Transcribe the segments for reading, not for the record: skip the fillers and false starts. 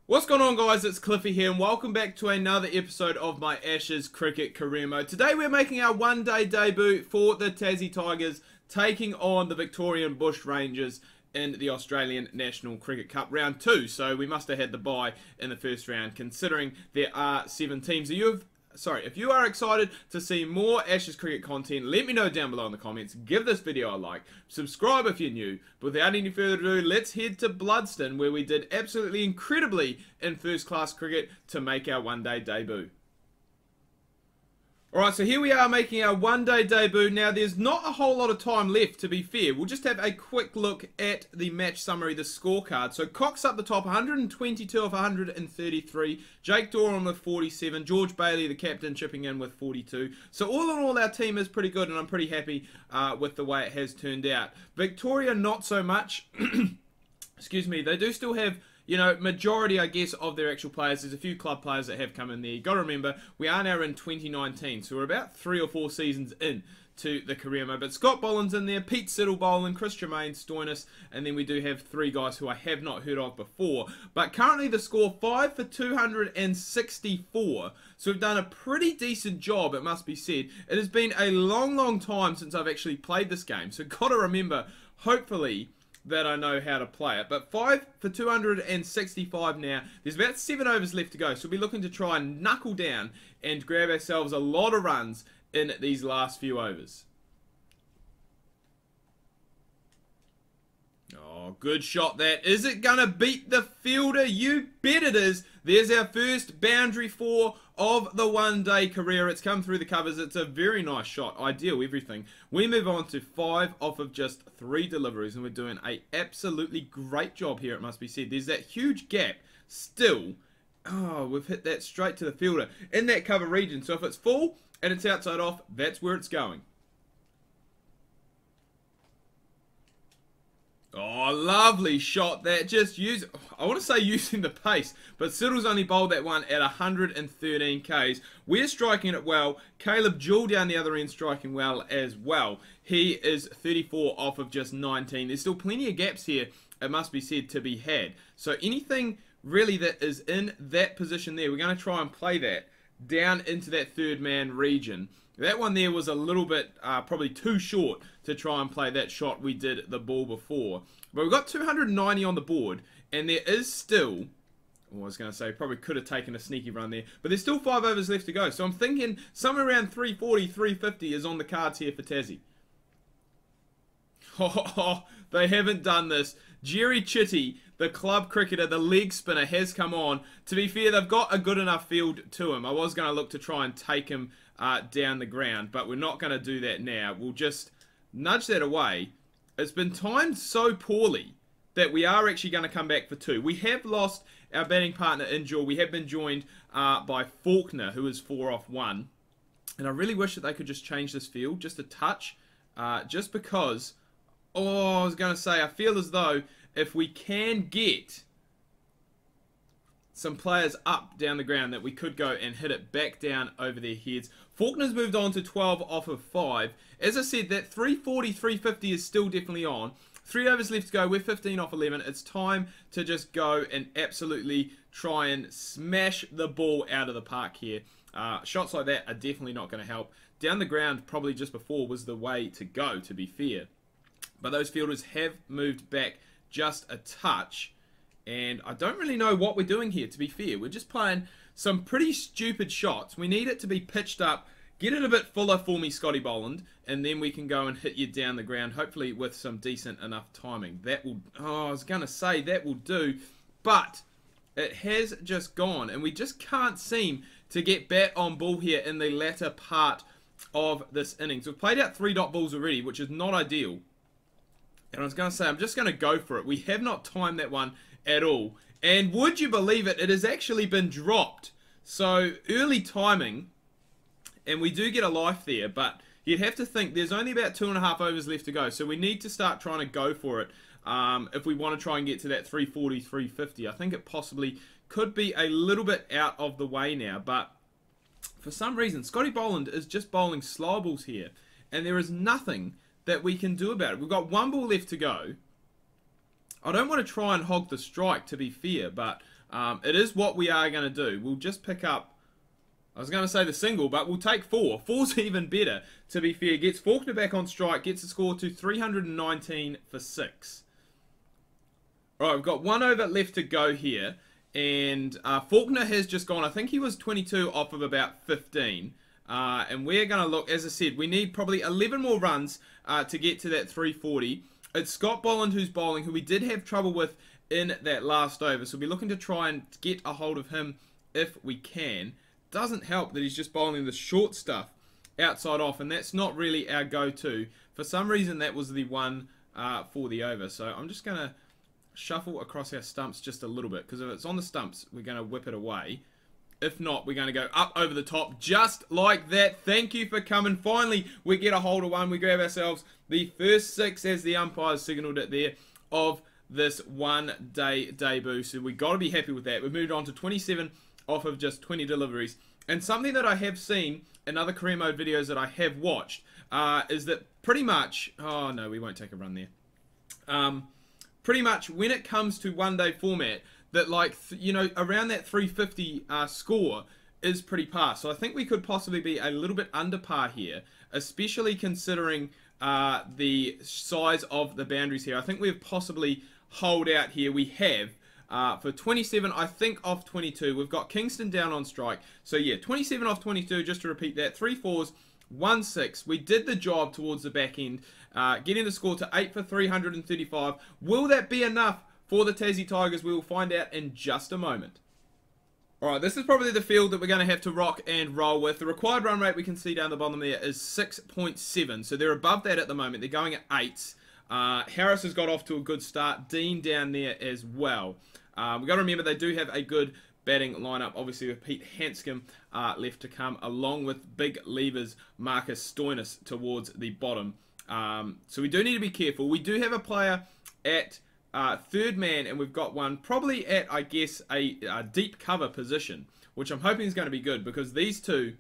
What's going on, guys? It's Cliffy here and welcome back to another episode of my Ashes Cricket Career Mode. Today we're making our one-day debut for the Tassie Tigers, taking on the Victorian Bushrangers in the Australian National Cricket Cup Round 2. So we must have had the bye in the first round, considering there are 7 teams. If you are excited to see more Ashes cricket content, let me know down below in the comments. Give this video a like. Subscribe if you're new. But without any further ado, let's head to Bludston, where we did absolutely incredibly in first class cricket to make our one-day debut. Alright, so here we are making our one-day debut. Now, there's not a whole lot of time left, to be fair. We'll just have a quick look at the match summary, the scorecard. So, Cox up the top, 122 of 133. Jake Doran with 47. George Bailey, the captain, chipping in with 42. So, all in all, our team is pretty good, and I'm pretty happy with the way it has turned out. Victoria, not so much. Excuse me, they do still have, you know, majority, I guess, of their actual players. There's a few club players that have come in there. You've got to remember, we are now in 2019, so we're about 3 or 4 seasons in to the career mode. But Scott Boland's in there, Pete Siddle bowling, Chris Tremaine, Stoinis, and then we do have 3 guys who I have not heard of before. But currently the score, 5 for 264. So we've done a pretty decent job, it must be said. It has been a long, long time since I've actually played this game. So got to remember, hopefully, that I know how to play it. But 5 for 265 now. There's about 7 overs left to go. So we'll be looking to try and knuckle down and grab ourselves a lot of runs in these last few overs. Oh, good shot that. Is it going to beat the fielder? You bet it is. There's our first boundary 4 of the one-day career. It's come through the covers. It's a very nice shot. Ideal, everything. We move on to 5 off of just 3 deliveries, and we're doing a absolutely great job here, it must be said. There's that huge gap still. Oh, we've hit that straight to the fielder in that cover region. So if it's full and it's outside off, that's where it's going. Oh, lovely shot that. Just I want to say using the pace, but Siddle's only bowled that one at 113 Ks. We're striking it well. Caleb Jewell down the other end striking well as well. He is 34 off of just 19. There's still plenty of gaps here, it must be said, to be had. So anything really that is in that position there, we're going to try and play that down into that third man region. That one there was a little bit probably too short to try and play that shot we did the ball before. But we've got 290 on the board, and there is still, I was going to say, probably could have taken a sneaky run there, but there's still 5 overs left to go. So I'm thinking somewhere around 340, 350 is on the cards here for Tassie. Oh, they haven't done this. Jerry Chitty, the club cricketer, the leg spinner, has come on. To be fair, they've got a good enough field to him. I was going to look to try and take him down the ground, but we're not going to do that now. We'll just nudge that away. It's been timed so poorly that we are actually going to come back for 2. We have lost our batting partner in duel. We have been joined by Faulkner, who is 4 off 1. And I really wish that they could just change this field just a touch, just because, oh, I was going to say, I feel as though if we can get some players up down the ground that we could go and hit it back down over their heads. Faulkner's moved on to 12 off of 5. As I said, that 340, 350 is still definitely on. 3 overs left to go. We're 15 off 11. It's time to just go and absolutely try and smash the ball out of the park here. Shots like that are definitely not going to help. Down the ground probably just before was the way to go, to be fair. But those fielders have moved back just a touch. And I don't really know what we're doing here, to be fair. We're just playing some pretty stupid shots. We need it to be pitched up. Get it a bit fuller for me, Scotty Boland. And then we can go and hit you down the ground, hopefully with some decent enough timing. That will, oh, I was going to say that will do. But it has just gone. And we just can't seem to get bat on ball here in the latter part of this innings. We've played out 3 dot balls already, which is not ideal. And I was going to say, I'm just going to go for it. We have not timed that one at all. And would you believe it, it has actually been dropped. So early timing, and we do get a life there, but you'd have to think there's only about 2.5 overs left to go. So we need to start trying to go for it if we want to try and get to that 340, 350. I think it possibly could be a little bit out of the way now, but for some reason, Scotty Boland is just bowling slow balls here, and there is nothing that we can do about it. We've got 1 ball left to go. I don't want to try and hog the strike, to be fair, but it is what we are going to do. We'll just pick up, I was going to say the single, but we'll take 4. 4's even better, to be fair. Gets Faulkner back on strike, gets the score to 319 for 6. Alright, we've got 1 over left to go here. And Faulkner has just gone, I think he was 22 off of about 15. And we're going to look, as I said, we need probably 11 more runs to get to that 340. It's Scott Bolland who's bowling, who we did have trouble with in that last over. So we'll be looking to try and get a hold of him if we can. Doesn't help that he's just bowling the short stuff outside off, and that's not really our go-to. For some reason, that was the one for the over. So I'm just going to shuffle across our stumps just a little bit, because if it's on the stumps, we're going to whip it away. If not, we're going to go up over the top, just like that. Thank you for coming. Finally, we get a hold of one. We grab ourselves the first 6, as the umpires signalled it there, of this one-day debut. So we got to be happy with that. We've moved on to 27 off of just 20 deliveries. And something that I have seen in other career mode videos that I have watched is that pretty much... Oh, no, we won't take a run there. Pretty much when it comes to one-day format, that like, you know, around that 350 score is pretty par. So I think we could possibly be a little bit under par here, especially considering the size of the boundaries here. I think we've possibly holed out here. We have for 27, I think, off 22. We've got Kingston down on strike. So yeah, 27 off 22, just to repeat that. 3 4s, 1 6. We did the job towards the back end. Getting the score to 8 for 335. Will that be enough for the Tassie Tigers? We will find out in just a moment. Alright, this is probably the field that we're going to have to rock and roll with. The required run rate we can see down the bottom there is 6.7. So they're above that at the moment. They're going at 8s. Harris has got off to a good start. Dean down there as well. We've got to remember they do have a good batting lineup, obviously, with Pete Hanscom left to come, along with big levers Marcus Stoinis towards the bottom. So we do need to be careful. We do have a player at third man, and we've got one probably at, I guess, a deep cover position, which I'm hoping is going to be good, because these two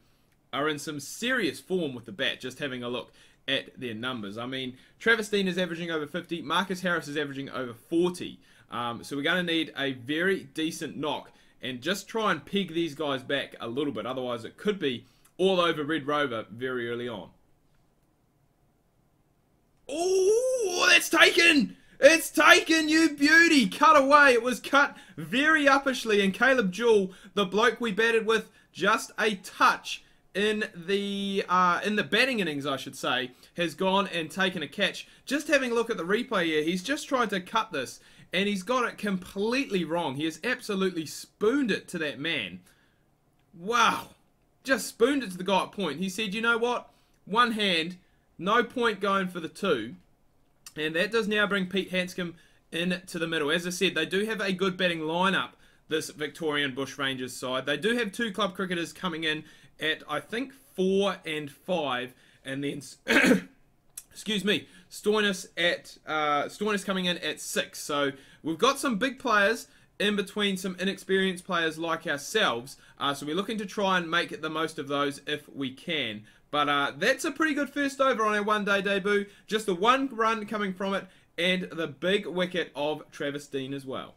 are in some serious form with the bat, just having a look at their numbers. I mean, Travis Dean is averaging over 50, Marcus Harris is averaging over 40. So we're going to need a very decent knock and just try and peg these guys back a little bit. Otherwise, it could be all over Red Rover very early on. Oh, that's taken! It's taken, you beauty! Cut away. It was cut very uppishly, and Caleb Jewell, the bloke we batted with just a touch in the batting innings, I should say, has gone and taken a catch. Just having a look at the replay here, he's just tried to cut this, and he's got it completely wrong. He has absolutely spooned it to that man. Wow. Just spooned it to the guy at point. He said, you know what? One hand, no point going for the two. And that does now bring Pete Hanscom into the middle. As I said, they do have a good batting lineup, this Victorian Bushrangers side. They do have 2 club cricketers coming in at, I think, 4 and 5. And then, excuse me, Stoinis coming in at 6. So we've got some big players in between some inexperienced players like ourselves. So we're looking to try and make the most of those if we can. But that's a pretty good first over on our one-day debut. Just the 1 run coming from it, and the big wicket of Travis Dean as well.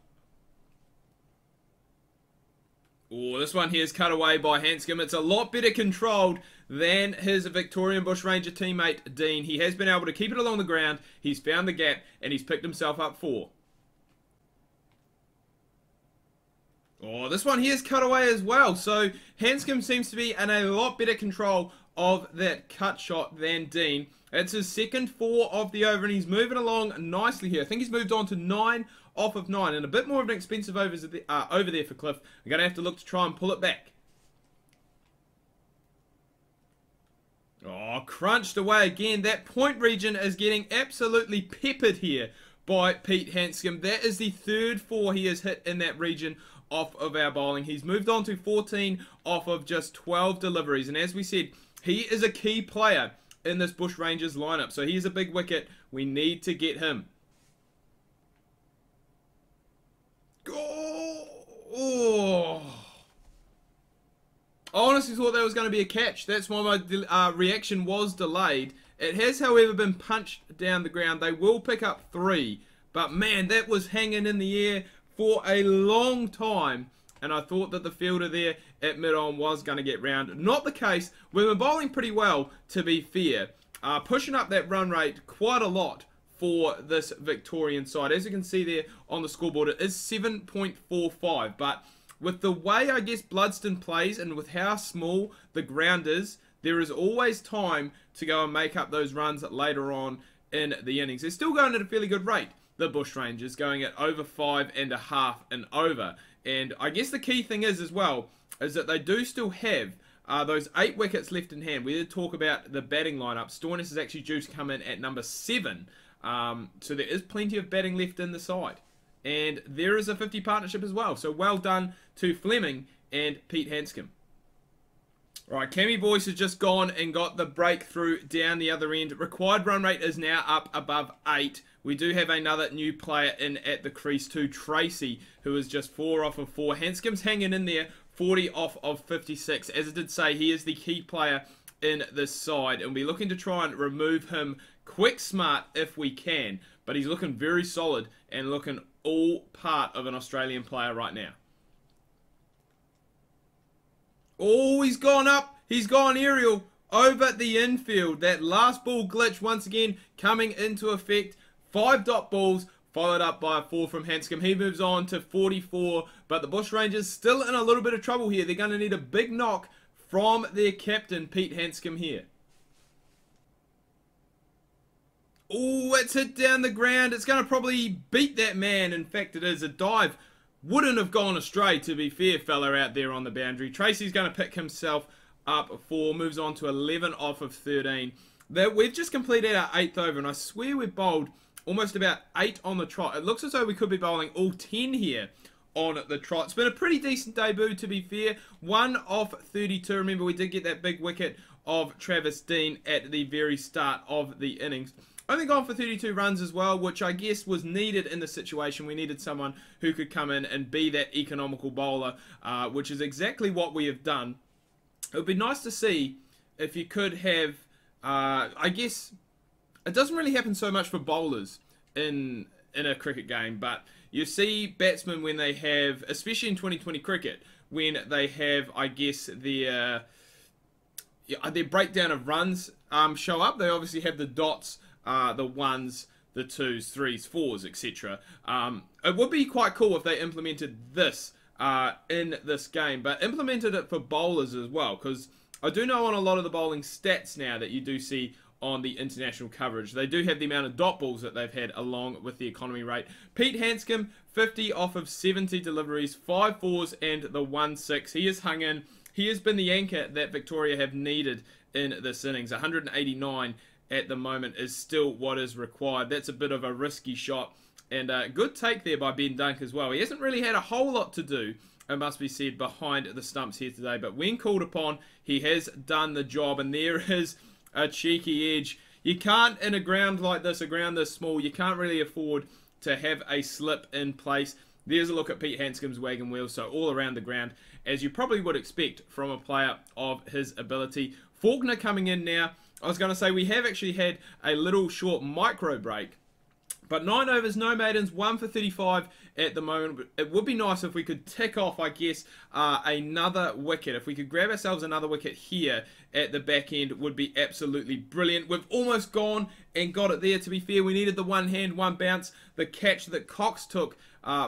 Oh, this one here is cut away by Hanscom. It's a lot better controlled than his Victorian Bushranger teammate, Dean. He has been able to keep it along the ground. He's found the gap, and he's picked himself up 4. Oh, this one here is cut away as well. So Hanscom seems to be in a lot better control of that cut shot than Dean. It's his second 4 of the over, and he's moving along nicely here. I think he's moved on to 9 off of 9, and a bit more of an expensive over there for Cliff. We're going to have to look to try and pull it back. Oh, crunched away again. That point region is getting absolutely peppered here by Pete Hanscom. That is the third 4 he has hit in that region off of our bowling. He's moved on to 14 off of just 12 deliveries, and as we said, he is a key player in this Bushrangers lineup, so he's a big wicket. We need to get him. Oh! I honestly thought that was going to be a catch. That's why my reaction was delayed. It has, however, been punched down the ground. They will pick up 3, but man, that was hanging in the air for a long time, and I thought that the fielder there at mid-on was going to get round. Not the case. We were bowling pretty well, to be fair. Pushing up that run rate quite a lot for this Victorian side. As you can see there on the scoreboard, it is 7.45, but with the way, I guess, Bloodston plays and with how small the ground is, there is always time to go and make up those runs later on in the innings. They're still going at a fairly good rate, the Bushrangers, going at over 5.5 and over. And I guess the key thing is as well, is that they do still have those 8 wickets left in hand. We did talk about the batting lineup. Stoinis is actually due to come in at number 7. So there is plenty of batting left in the side. And there is a 50 partnership as well. So well done to Fleming and Pete Hanscom. Right, Cammy Boyce has just gone and got the breakthrough down the other end. Required run rate is now up above 8. We do have another new player in at the crease too, Tracy, who is just 4 off of 4. Hanscom's hanging in there, 40 off of 56. As I did say, he is the key player in this side, and we're looking to try and remove him quick smart if we can. But he's looking very solid and looking all part of an Australian player right now. Oh, he's gone up. He's gone aerial over the infield. That last ball glitch once again coming into effect. 5 dot balls followed up by a 4 from Hanscom. He moves on to 44, but the Bushrangers still in a little bit of trouble here. They're going to need a big knock from their captain, Pete Hanscom here. Oh, it's hit down the ground. It's going to probably beat that man. In fact, it is. A dive wouldn't have gone astray, to be fair, fella out there on the boundary. Tracy's going to pick himself up 4. Moves on to 11 off of 13. We've just completed our 8th over, and I swear we've bowled almost about 8 on the trot. It looks as though we could be bowling all 10 here on the trot. It's been a pretty decent debut, to be fair. 1 off 32. Remember, we did get that big wicket of Travis Dean at the very start of the innings. Only gone for 32 runs as well, which I guess was needed in the situation. We needed someone who could come in and be that economical bowler, which is exactly what we have done. It would be nice to see if you could have, I guess, it doesn't really happen so much for bowlers in a cricket game, but you see batsmen when they have, especially in 2020 cricket, when they have, I guess, their breakdown of runs show up. They obviously have the dots, the 1s, the 2s, 3s, 4s, etc. It would be quite cool if they implemented this in this game, but implemented it for bowlers as well, because I do know on a lot of the bowling stats now that you do see on the international coverage, they do have the amount of dot balls that they've had along with the economy rate. Pete Hanscom, 50 off of 70 deliveries, 5 4s and the 1 6. He has hung in. He has been the anchor that Victoria have needed in this innings. 189 at the moment is still what is required. That's a bit of a risky shot, and a good take there by Ben Dunk as well. He hasn't really had a whole lot to do, it must be said, behind the stumps here today, but when called upon, he has done the job, and there is a cheeky edge. You can't, in a ground like this, a ground this small, you can't really afford to have a slip in place. There's a look at Pete Hanscom's wagon wheel, so all around the ground, as you probably would expect from a player of his ability. Faulkner coming in now. I was going to say we have actually had a little short micro break, but 9 overs, no maidens, 1 for 35 at the moment. It would be nice if we could tick off, I guess, another wicket. If we could grab ourselves another wicket here at the back end, would be absolutely brilliant. We've almost gone and got it there. To be fair, we needed the 1 hand, 1 bounce. The catch that Cox took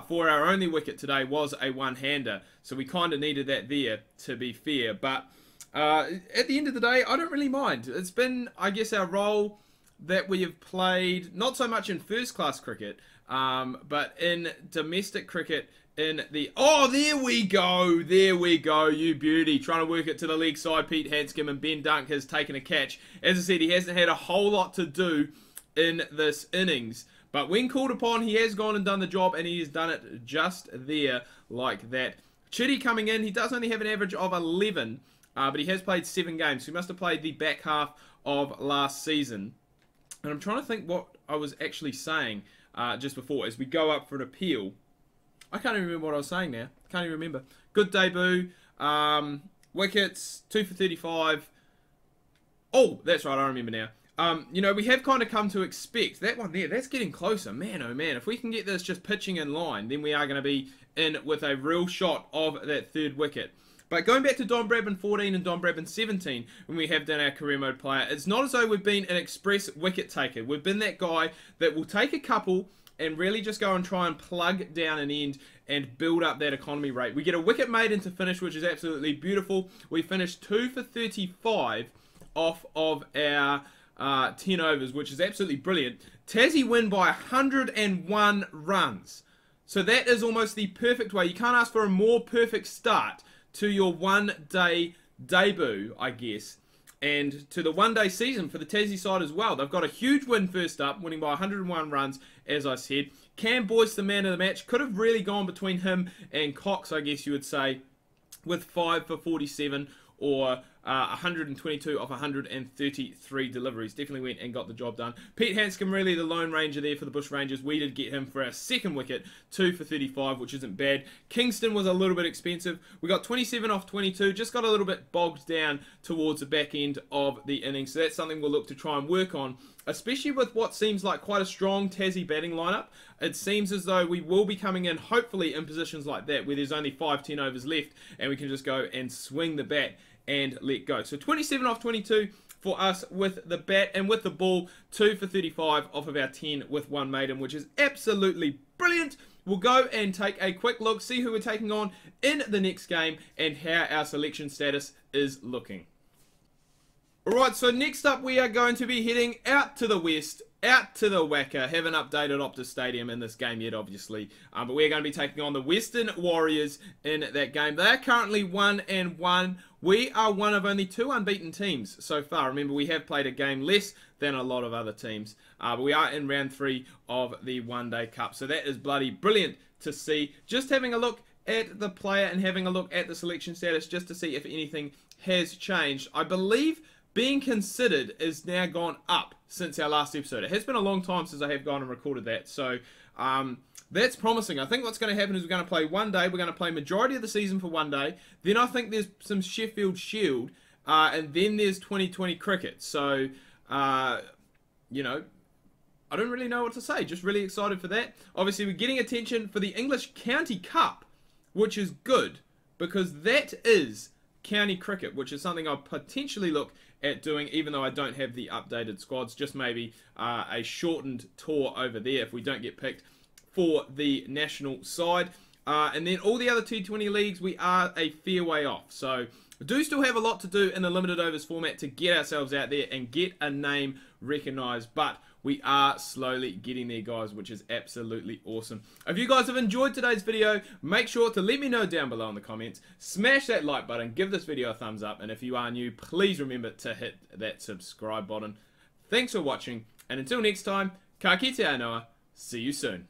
for our only wicket today was a 1-hander, so we kind of needed that there, to be fair. But at the end of the day, I don't really mind. It's been, I guess, our role that we have played, not so much in first-class cricket, but in domestic cricket in the... Oh, there we go! There we go, you beauty. Trying to work it to the leg side. Pete Hanscom, and Ben Dunk has taken a catch. As I said, he hasn't had a whole lot to do in this innings, but when called upon, he has gone and done the job, and he has done it just there like that. Chitty coming in. He does only have an average of 11, but he has played 7 games. So he must have played the back half of last season. And I'm trying to think what I was actually saying just before as we go up for an appeal. I can't even remember what I was saying now. Can't even remember. Good debut. Wickets, 2 for 35. Oh, that's right, I remember now. you know, we have kind of come to expect that one there. That's getting closer, man. Oh man, if we can get this just pitching in line, then we are going to be in with a real shot of that third wicket. But going back to Don Bradman 14 and Don Bradman 17, when we have done our career mode player, it's not as though we've been an express wicket taker. We've been that guy that will take a couple and really just go and try and plug down an end and build up that economy rate. We get a wicket made into finish, which is absolutely beautiful. We finished 2 for 35 off of our 10 overs, which is absolutely brilliant. Tassie win by 101 runs. So that is almost the perfect way. You can't ask for a more perfect start to your one-day debut, I guess, and to the one-day season for the Tassie side as well. They've got a huge win first up, winning by 101 runs, as I said. Cam Boyce, the man of the match, could have really gone between him and Cox, I guess you would say, with 5 for 47 or 122 off 133 deliveries. Definitely went and got the job done. Pete Hanscom, really the lone ranger there for the Bushrangers. We did get him for our second wicket, 2 for 35, which isn't bad. Kingston was a little bit expensive. We got 27 off 22, just got a little bit bogged down towards the back end of the innings. So that's something we'll look to try and work on, especially with what seems like quite a strong Tassie batting lineup. It seems as though we will be coming in, hopefully, in positions like that, where there's only 5-10 overs left, and we can just go and swing the bat and let go. So 27 off 22 for us with the bat, and with the ball 2 for 35 off of our 10 with one maiden, which is absolutely brilliant. We'll go and take a quick look, see who we're taking on in the next game and how our selection status is looking. Alright, so next up we are going to be heading out to the west, out to the Wacker. Haven't updated Optus Stadium in this game yet, obviously, but we're going to be taking on the Western Warriors in that game. They are currently 1-1. We are one of only 2 unbeaten teams so far. Remember, we have played a game less than a lot of other teams, but we are in round 3 of the One Day Cup, so that is bloody brilliant to see. Just having a look at the player and having a look at the selection status just to see if anything has changed. I believe being considered is now gone up since our last episode. It has been a long time since I have gone and recorded that, so that's promising. I think what's going to happen is we're going to play one day. We're going to play majority of the season for one day. Then I think there's some Sheffield Shield, and then there's 2020 cricket. So, you know, I don't really know what to say. Just really excited for that. Obviously, we're getting attention for the English County Cup, which is good, because that is county cricket, which is something I'll potentially look at doing, even though I don't have the updated squads. Just maybe a shortened tour over there if we don't get picked for the national side. And then all the other T20 leagues, we are a fair way off. So we do still have a lot to do in the limited overs format to get ourselves out there and get a name recognised, but we are slowly getting there, guys, which is absolutely awesome. If you guys have enjoyed today's video, make sure to let me know down below in the comments. Smash that like button, give this video a thumbs up, and if you are new, please remember to hit that subscribe button. Thanks for watching, and until next time, ka kite anoa, see you soon.